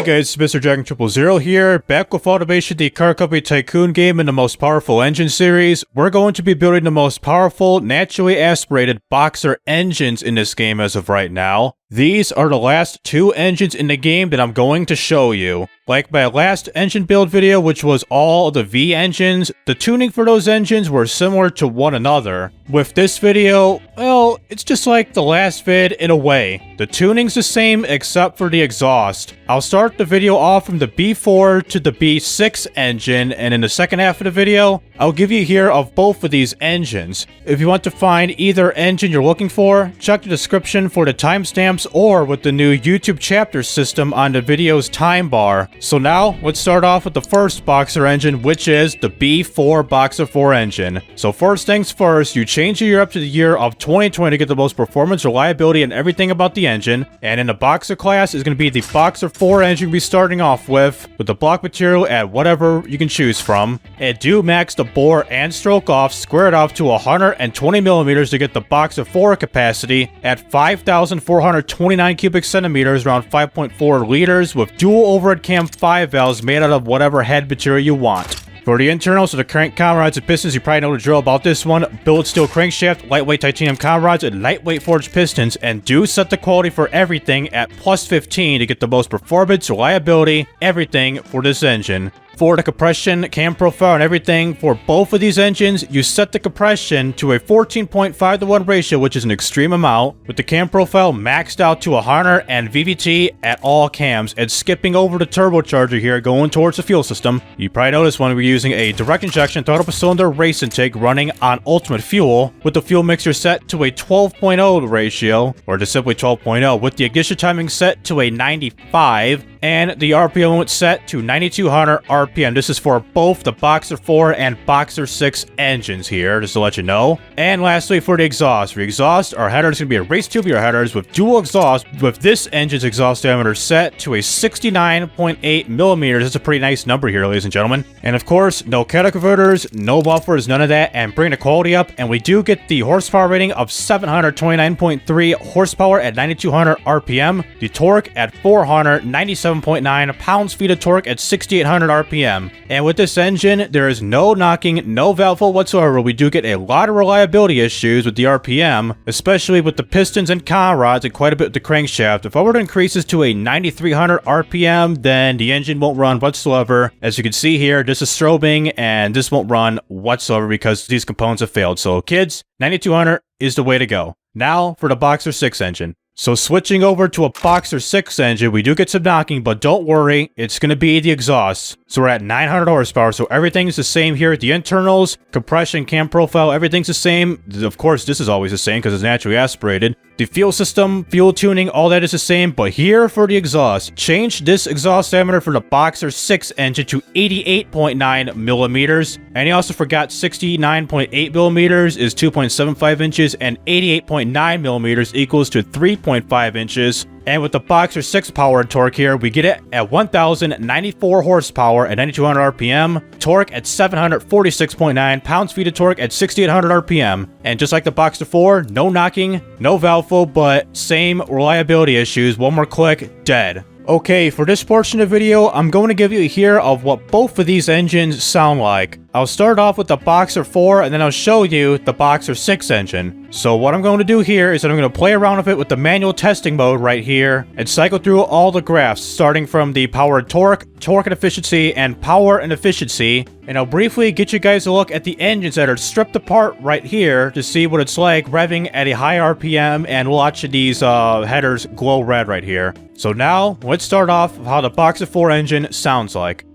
Hey guys, it's Mr. Dragon 000 here, back with Automation, the car company tycoon game in the most powerful engine series. We're going to be building the most powerful, naturally aspirated boxer engines in this game as of right now. These are the last two engines in the game that I'm going to show you. Like my last engine build video, which was all of the V engines, the tuning for those engines were similar to one another. With this video, well, it's just like the last vid in a way. The tuning's the same except for the exhaust. I'll start the video off from the B4 to the B6 engine, and in the second half of the video, I'll give you here of both of these engines. If you want to find either engine you're looking for, check the description for the timestamps or with the new YouTube chapter system on the video's time bar. So now, let's start off with the first boxer engine, which is the B4 Boxer 4 engine. So first things first, you change your year up to the year of 2020 to get the most performance, reliability, and everything about the engine. And in the boxer class is going to be the Boxer 4 engine we'll be starting off with the block material at whatever you can choose from. And do max the bore and stroke off, square it off to 120 millimeters to get the Boxer 4 capacity at 5,429 cubic centimeters, around 5.4 liters, with dual overhead cam 5 valves made out of whatever head material you want. For the internals, so the crank comm rods and pistons, you probably know the drill about this one. Billet steel crankshaft, lightweight titanium comm rods, and lightweight forged pistons, and do set the quality for everything at plus 15 to get the most performance, reliability, everything for this engine. For the compression, cam profile, and everything for both of these engines, you set the compression to a 14.5 to 1 ratio, which is an extreme amount, with the cam profile maxed out to 100 and VVT at all cams, and skipping over the turbocharger here going towards the fuel system. You probably noticed when we're using a direct injection throttle per cylinder race intake running on ultimate fuel, with the fuel mixer set to a 12.0 ratio, or just simply 12.0, with the ignition timing set to a 95, and the RPM limit set to 9200 RPM. This is for both the Boxer 4 and Boxer 6 engines here, just to let you know. And lastly, for the exhaust. For the exhaust, our header is going to be a race tubular headers with dual exhaust, with this engine's exhaust diameter set to a 69.8 millimeters. That's a pretty nice number here, ladies and gentlemen. And of course, no catalytic converters, no buffers, none of that, and bring the quality up. And we do get the horsepower rating of 729.3 horsepower at 9200 RPM, the torque at 497.9 pounds-feet of torque at 6800 RPM. And with this engine, there is no knocking, no valve fault whatsoever. We do get a lot of reliability issues with the RPM, especially with the pistons and comm rods, and quite a bit with the crankshaft. If I were to increase this to a 9300 RPM, then the engine won't run whatsoever. As you can see here, this is strobing, and this won't run whatsoever because these components have failed. So kids, 9200 is the way to go. Now for the Boxer 6 engine. So switching over to a Boxer 6 engine, we do get some knocking, but don't worry, it's going to be the exhaust. So we're at 900 horsepower, so everything's the same here at the internals, compression, cam profile, everything's the same. Of course, this is always the same because it's naturally aspirated. The fuel system, fuel tuning, all that is the same, but here for the exhaust, change this exhaust diameter for the Boxer 6 engine to 88.9 millimeters. And he also forgot 69.8 millimeters is 2.75 inches, and 88.9 millimeters equals to 3.5 inches. And with the Boxer 6 power and torque here, we get it at 1,094 horsepower at 9,200 RPM, torque at 746.9 pounds-feet of torque at 6,800 RPM. And just like the Boxer 4, no knocking, no valve fault, but same reliability issues. One more click, dead. Okay, for this portion of the video, I'm going to give you here of what both of these engines sound like. I'll start off with the Boxer 4, and then I'll show you the Boxer 6 engine. So what I'm going to do here is that I'm going to play around with it with the manual testing mode right here, and cycle through all the graphs, starting from the power and torque and efficiency, and power and efficiency. And I'll briefly get you guys a look at the engines that are stripped apart right here to see what it's like revving at a high RPM, and watch these headers glow red right here. So now, let's start off with how the Boxer 4 engine sounds like.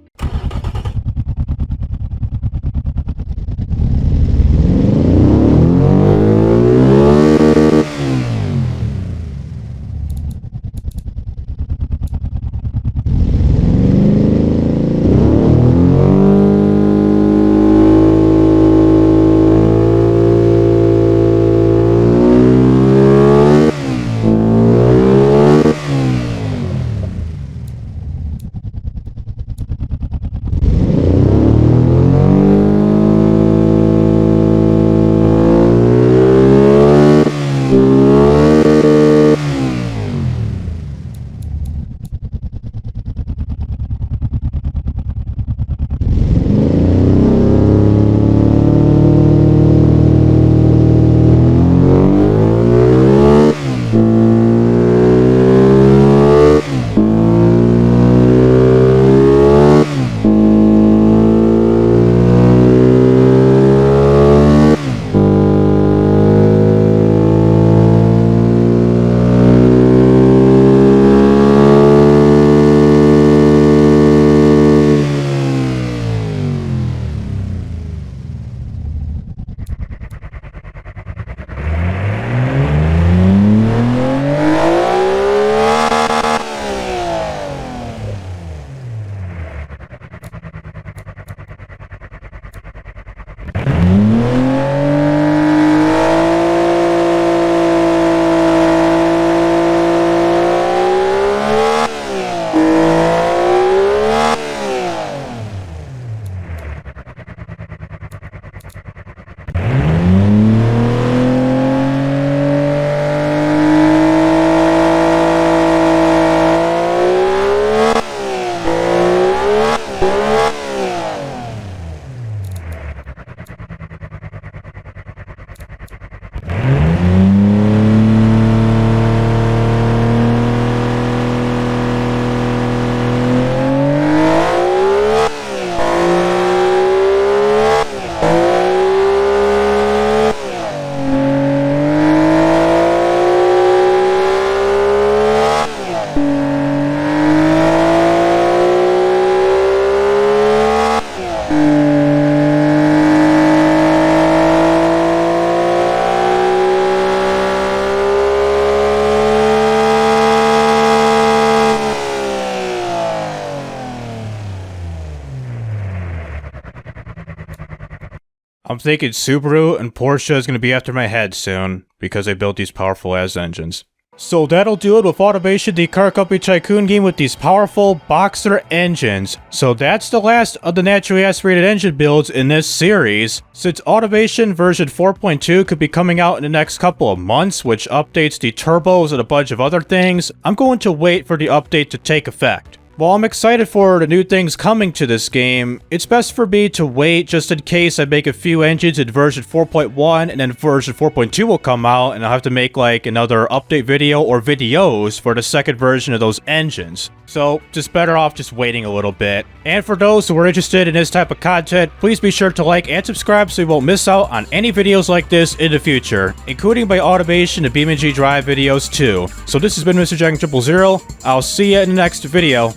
I'm thinking Subaru and Porsche is going to be after my head soon, because they built these powerful-ass engines. So that'll do it with Automation, the car company tycoon game with these powerful Boxer engines. So that's the last of the naturally aspirated engine builds in this series. Since Automation version 4.2 could be coming out in the next couple of months, which updates the turbos and a bunch of other things, I'm going to wait for the update to take effect. While I'm excited for the new things coming to this game, it's best for me to wait just in case I make a few engines in version 4.1 and then version 4.2 will come out and I'll have to make like another update video or videos for the second version of those engines. So, just better off just waiting a little bit. And for those who are interested in this type of content, please be sure to like and subscribe so you won't miss out on any videos like this in the future, including my automation and BeamNG Drive videos too. So this has been Mr. Jack 000. I'll see you in the next video.